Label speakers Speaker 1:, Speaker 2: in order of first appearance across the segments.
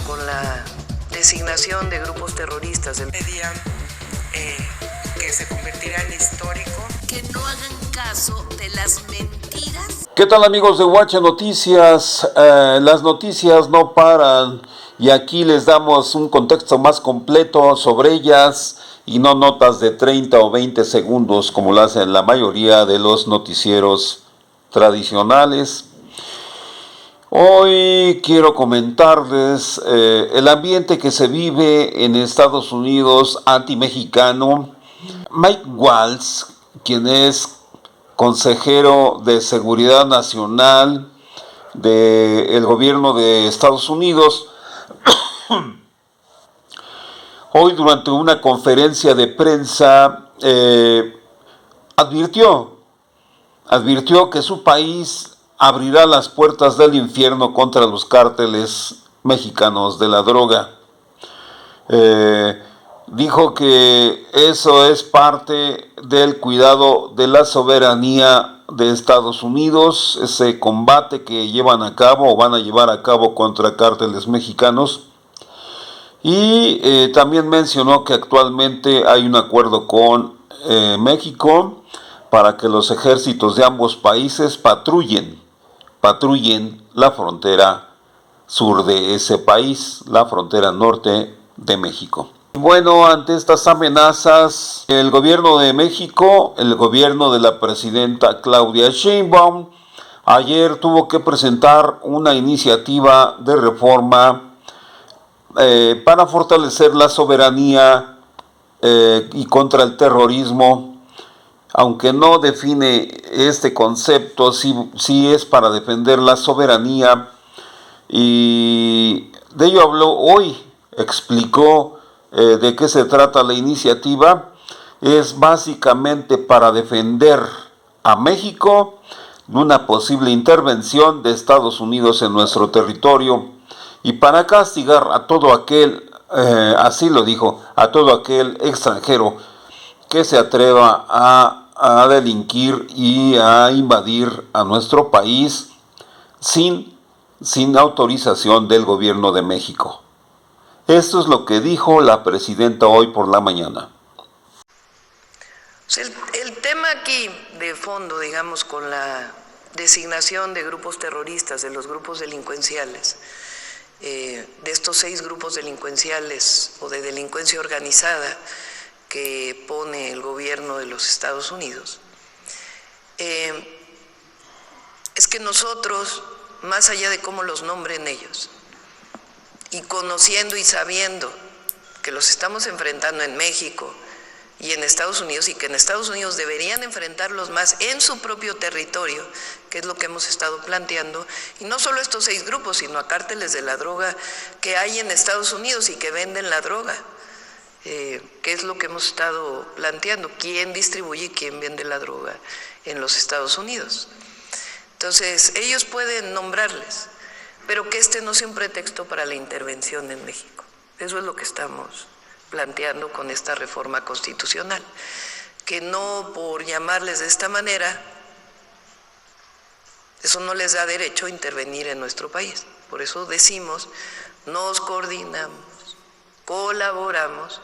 Speaker 1: con la designación de grupos terroristas.
Speaker 2: Pedían que se convirtiera en histórico.
Speaker 3: Que no hagan caso de las mentiras.
Speaker 4: ¿Qué tal, amigos de Huacha Noticias? Las noticias no paran y aquí les damos un contexto más completo sobre ellas y no notas de 30 o 20 segundos como lo hacen la mayoría de los noticieros tradicionales. Hoy quiero comentarles el ambiente que se vive en Estados Unidos anti-mexicano. Mike Waltz, quien es consejero de Seguridad Nacional del gobierno de Estados Unidos, hoy durante una conferencia de prensa advirtió que su país abrirá las puertas del infierno contra los cárteles mexicanos de la droga. Dijo que eso es parte del cuidado de la soberanía de Estados Unidos, ese combate que llevan a cabo o van a llevar a cabo contra cárteles mexicanos. Y también mencionó que actualmente hay un acuerdo con México para que los ejércitos de ambos países patrullen la frontera sur de ese país, la frontera norte de México. Bueno, ante estas amenazas, el gobierno de México, el gobierno de la presidenta Claudia Sheinbaum, ayer tuvo que presentar una iniciativa de reforma para fortalecer la soberanía y contra el terrorismo. Aunque no define este concepto, sí es para defender la soberanía, y de ello habló hoy, explicó de qué se trata la iniciativa. Es básicamente para defender a México de una posible intervención de Estados Unidos en nuestro territorio y para castigar a todo aquel, así lo dijo, a todo aquel extranjero que se atreva a delinquir y a invadir a nuestro país sin autorización del gobierno de México. Esto es lo que dijo la presidenta hoy por la mañana.
Speaker 1: El tema aquí de fondo, digamos, con la designación de grupos terroristas, de los grupos delincuenciales, de estos 6 grupos delincuenciales o de delincuencia organizada que pone el gobierno de los Estados Unidos, es que nosotros, más allá de cómo los nombren ellos, y conociendo y sabiendo que los estamos enfrentando en México y en Estados Unidos, y que en Estados Unidos deberían enfrentarlos más en su propio territorio, que es lo que hemos estado planteando, y no solo estos 6 grupos, sino a cárteles de la droga que hay en Estados Unidos y que venden la droga. ¿Qué es lo que hemos estado planteando? ¿Quién distribuye y quién vende la droga en los Estados Unidos? Entonces, ellos pueden nombrarles, pero que este no sea un pretexto para la intervención en México. Eso es lo que estamos planteando con esta reforma constitucional, que no por llamarles de esta manera, eso no les da derecho a intervenir en nuestro país. Por eso decimos, nos coordinamos, colaboramos,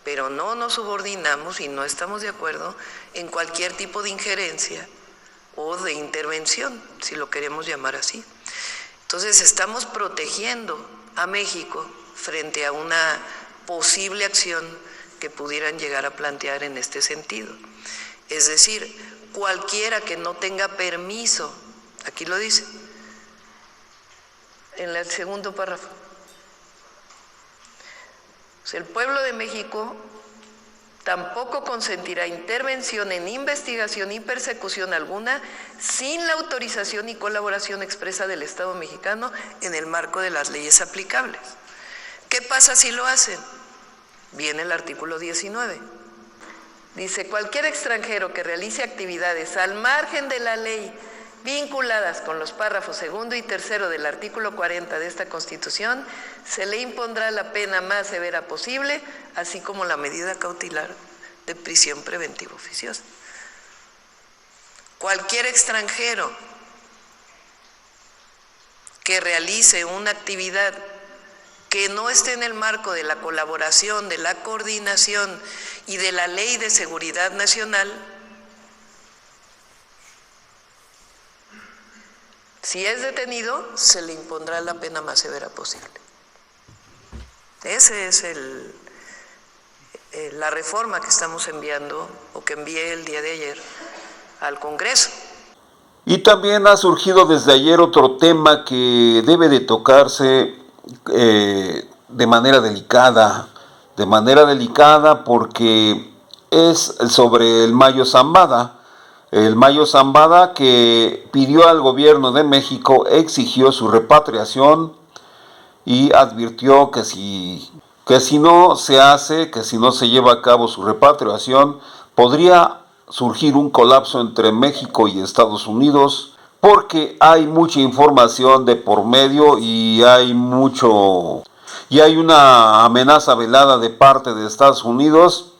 Speaker 1: pero no nos subordinamos y no estamos de acuerdo en cualquier tipo de injerencia o de intervención, si lo queremos llamar así. Entonces estamos protegiendo a México frente a una posible acción que pudieran llegar a plantear en este sentido. Es decir, cualquiera que no tenga permiso, aquí lo dice, en el segundo párrafo. El pueblo de México tampoco consentirá intervención en investigación y persecución alguna sin la autorización y colaboración expresa del Estado mexicano en el marco de las leyes aplicables. ¿Qué pasa si lo hacen? Viene el artículo 19. Dice, cualquier extranjero que realice actividades al margen de la ley vinculadas con los párrafos 2 y 3 del artículo 40 de esta Constitución, se le impondrá la pena más severa posible, así como la medida cautelar de prisión preventiva oficiosa. Cualquier extranjero que realice una actividad que no esté en el marco de la colaboración, de la coordinación y de la Ley de Seguridad Nacional, si es detenido, se le impondrá la pena más severa posible. Esa es la reforma que estamos enviando, o que envié el día de ayer al Congreso.
Speaker 4: Y también ha surgido desde ayer otro tema que debe de tocarse de manera delicada porque es sobre el Mayo Zambada. El Mayo Zambada, que pidió al gobierno de México, exigió su repatriación y advirtió que si no se hace, que si no se lleva a cabo su repatriación, podría surgir un colapso entre México y Estados Unidos, porque hay mucha información de por medio y hay una amenaza velada de parte de Estados Unidos,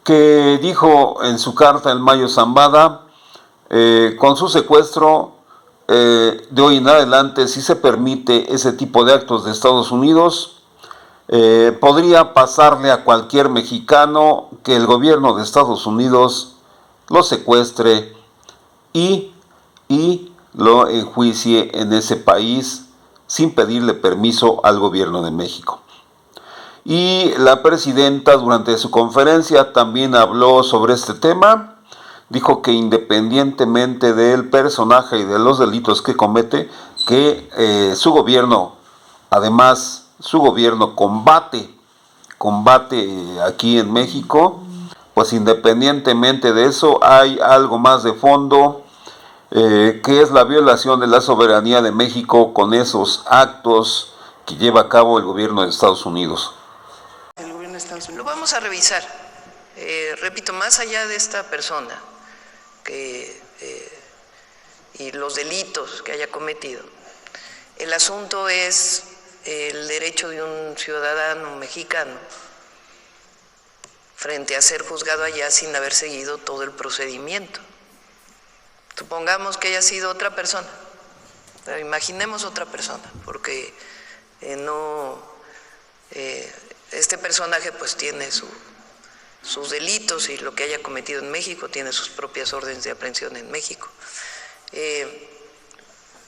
Speaker 4: que dijo en su carta el Mayo Zambada, con su secuestro de hoy en adelante, si se permite ese tipo de actos de Estados Unidos, podría pasarle a cualquier mexicano que el gobierno de Estados Unidos lo secuestre y lo enjuicie en ese país sin pedirle permiso al gobierno de México. Y la presidenta, durante su conferencia, también habló sobre este tema. Dijo que independientemente del personaje y de los delitos que comete, que su gobierno combate aquí en México, pues independientemente de eso hay algo más de fondo, que es la violación de la soberanía de México con esos actos que lleva a cabo el gobierno de Estados Unidos.
Speaker 1: Lo vamos a revisar, repito, más allá de esta persona y los delitos que haya cometido. El asunto es el derecho de un ciudadano mexicano frente a ser juzgado allá sin haber seguido todo el procedimiento. Supongamos que haya sido otra persona, pero imaginemos otra persona, porque este personaje pues tiene sus delitos, y lo que haya cometido en México tiene sus propias órdenes de aprehensión en México.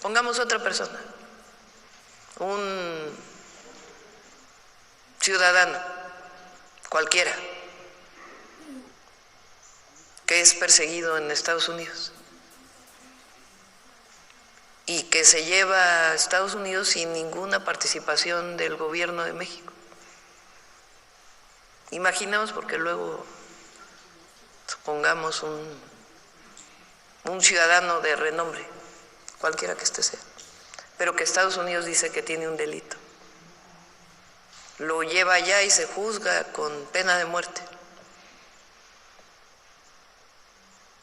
Speaker 1: Pongamos otra persona, un ciudadano cualquiera que es perseguido en Estados Unidos y que se lleva a Estados Unidos sin ninguna participación del gobierno de México. Imaginemos, porque luego supongamos un ciudadano de renombre, cualquiera que este sea, pero que Estados Unidos dice que tiene un delito. Lo lleva allá y se juzga con pena de muerte.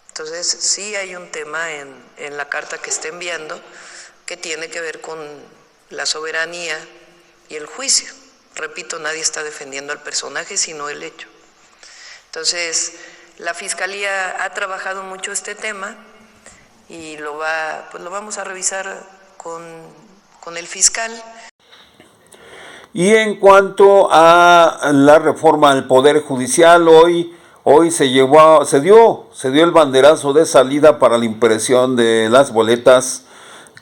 Speaker 1: Entonces, sí hay un tema en la carta que está enviando que tiene que ver con la soberanía y el juicio. Repito, nadie está defendiendo al personaje, sino el hecho. Entonces, la Fiscalía ha trabajado mucho este tema y lo vamos a revisar con el fiscal.
Speaker 4: Y en cuanto a la reforma al Poder Judicial, hoy se dio el banderazo de salida para la impresión de las boletas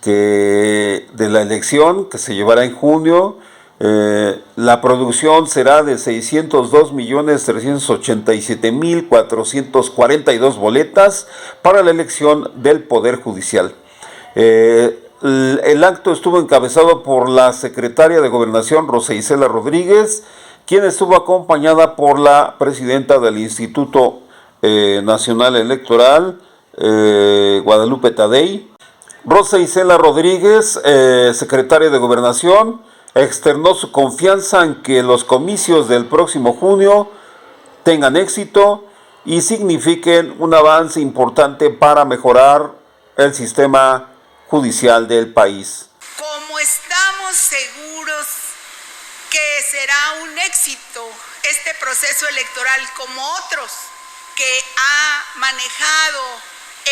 Speaker 4: de la elección que se llevará en junio. La producción será de 602.387.442 boletas para la elección del Poder Judicial. El acto estuvo encabezado por la secretaria de Gobernación, Rosa Isela Rodríguez, quien estuvo acompañada por la presidenta del Instituto Nacional Electoral, Guadalupe Tadei. Rosa Isela Rodríguez, secretaria de Gobernación, externó su confianza en que los comicios del próximo junio tengan éxito y signifiquen un avance importante para mejorar el sistema judicial del país.
Speaker 2: Como estamos seguros que será un éxito este proceso electoral como otros que ha manejado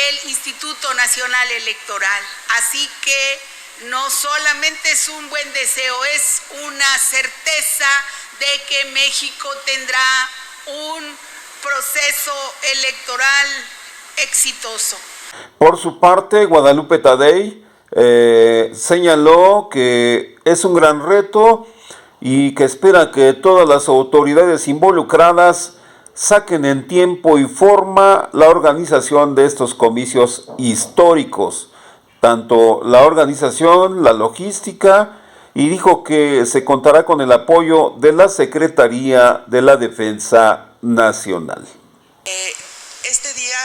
Speaker 2: el Instituto Nacional Electoral. Así que no solamente es un buen deseo, es una certeza de que México tendrá un proceso electoral exitoso.
Speaker 4: Por su parte, Guadalupe Tadei señaló que es un gran reto y que espera que todas las autoridades involucradas saquen en tiempo y forma la organización de estos comicios históricos, tanto la organización, la logística, y dijo que se contará con el apoyo de la Secretaría de la Defensa Nacional.
Speaker 2: Este día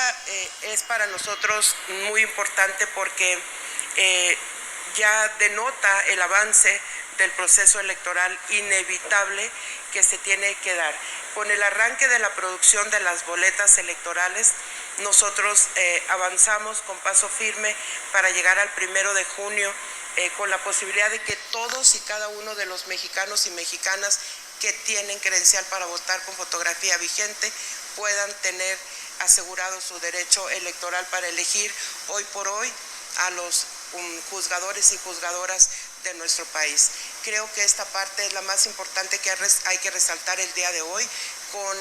Speaker 2: es para nosotros muy importante porque ya denota el avance del proceso electoral inevitable que se tiene que dar. Con el arranque de la producción de las boletas electorales, nosotros avanzamos con paso firme para llegar al 1 de junio con la posibilidad de que todos y cada uno de los mexicanos y mexicanas que tienen credencial para votar con fotografía vigente puedan tener asegurado su derecho electoral para elegir hoy por hoy a los juzgadores y juzgadoras de nuestro país. Creo que esta parte es la más importante que hay que resaltar el día de hoy, con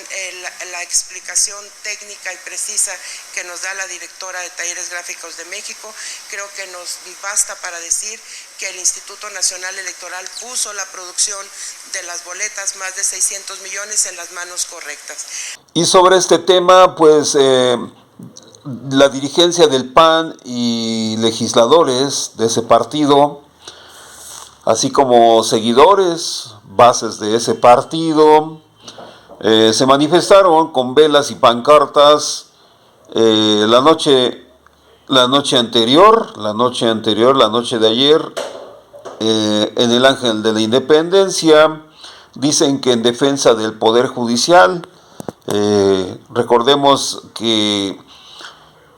Speaker 2: la explicación técnica y precisa que nos da la directora de Talleres Gráficos de México. Creo que nos basta para decir que el Instituto Nacional Electoral puso la producción de las boletas, más de 600 millones, en las manos correctas.
Speaker 4: Y sobre este tema, pues la dirigencia del PAN y legisladores de ese partido, así como seguidores, bases de ese partido, se manifestaron con velas y pancartas la noche de ayer, en el Ángel de la Independencia. Dicen que en defensa del Poder Judicial. Recordemos que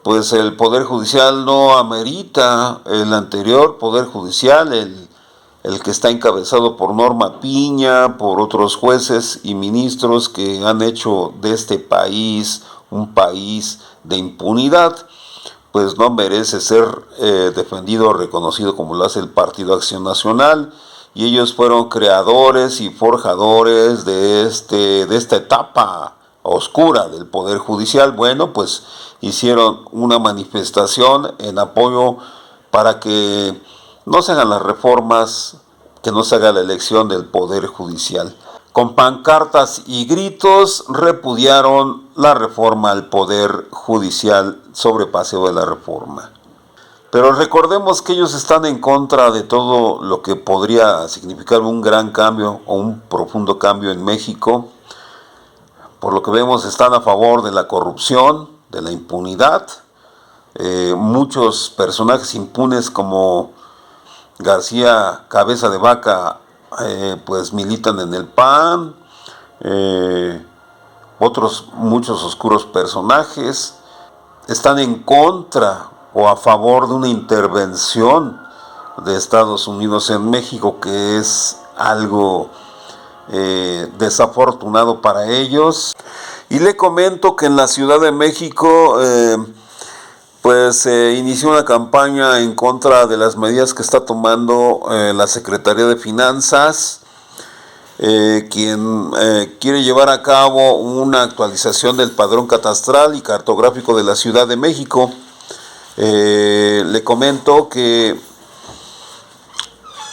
Speaker 4: pues el Poder Judicial no amerita el anterior Poder Judicial, el que está encabezado por Norma Piña, por otros jueces y ministros que han hecho de este país un país de impunidad, pues no merece ser defendido o reconocido como lo hace el Partido Acción Nacional, y ellos fueron creadores y forjadores de esta etapa oscura del Poder Judicial. Bueno, pues hicieron una manifestación en apoyo para que no se hagan las reformas, que no se haga la elección del Poder Judicial. Con pancartas y gritos repudiaron la reforma al Poder Judicial sobre paseo de la reforma. Pero recordemos que ellos están en contra de todo lo que podría significar un gran cambio o un profundo cambio en México. Por lo que vemos, están a favor de la corrupción, de la impunidad. Muchos personajes impunes como García Cabeza de Vaca pues militan en el PAN, muchos oscuros personajes están en contra o a favor de una intervención de Estados Unidos en México, que es algo desafortunado para ellos. Y le comento que en la Ciudad de México pues se inició una campaña en contra de las medidas que está tomando la Secretaría de Finanzas, quien quiere llevar a cabo una actualización del padrón catastral y cartográfico de la Ciudad de México. Le comento que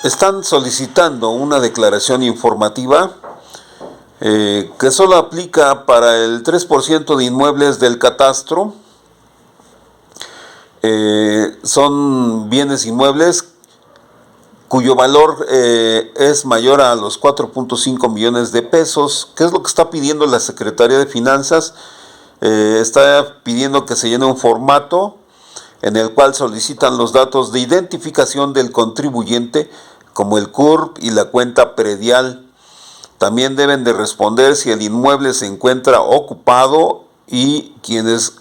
Speaker 4: están solicitando una declaración informativa que solo aplica para el 3% de inmuebles del catastro. Son bienes inmuebles cuyo valor es mayor a los 4.5 millones de pesos. ¿Qué es lo que está pidiendo la Secretaría de Finanzas? Está pidiendo que se llene un formato en el cual solicitan los datos de identificación del contribuyente, como el CURP y la cuenta predial. También deben de responder si el inmueble se encuentra ocupado y quién es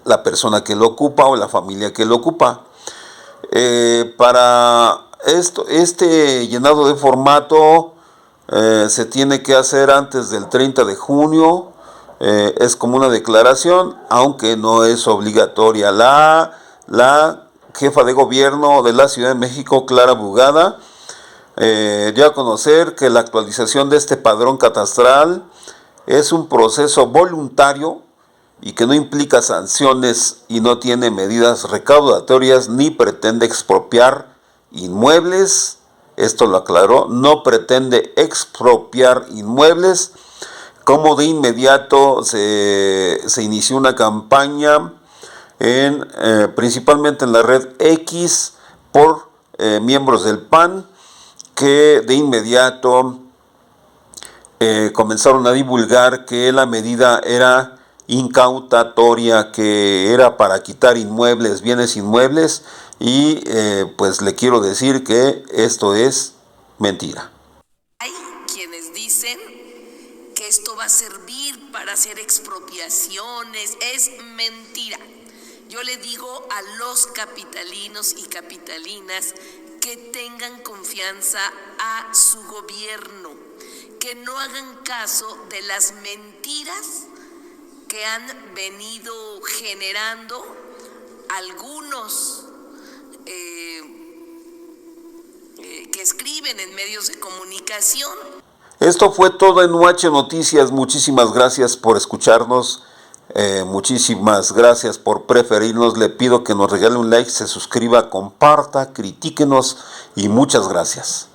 Speaker 4: la persona que lo ocupa o la familia que lo ocupa. Para este llenado de formato se tiene que hacer antes del 30 de junio. Es como una declaración, aunque no es obligatoria. La jefa de gobierno de la Ciudad de México, Clara Brugada, dio a conocer que la actualización de este padrón catastral es un proceso voluntario y que no implica sanciones y no tiene medidas recaudatorias ni pretende expropiar inmuebles. Esto lo aclaró, no pretende expropiar inmuebles. Como de inmediato se inició una campaña principalmente en la red X por miembros del PAN, que de inmediato comenzaron a divulgar que la medida era incautatoria, que era para quitar inmuebles, bienes inmuebles, y pues le quiero decir que esto es mentira.
Speaker 3: Hay quienes dicen que esto va a servir para hacer expropiaciones. Es mentira. Yo le digo a los capitalinos y capitalinas que tengan confianza a su gobierno, que no hagan caso de las mentiras que han venido generando algunos que escriben en medios de comunicación.
Speaker 4: Esto fue todo en UH Noticias. Muchísimas gracias por escucharnos. Muchísimas gracias por preferirnos. Le pido que nos regale un like, se suscriba, comparta, critíquenos y muchas gracias.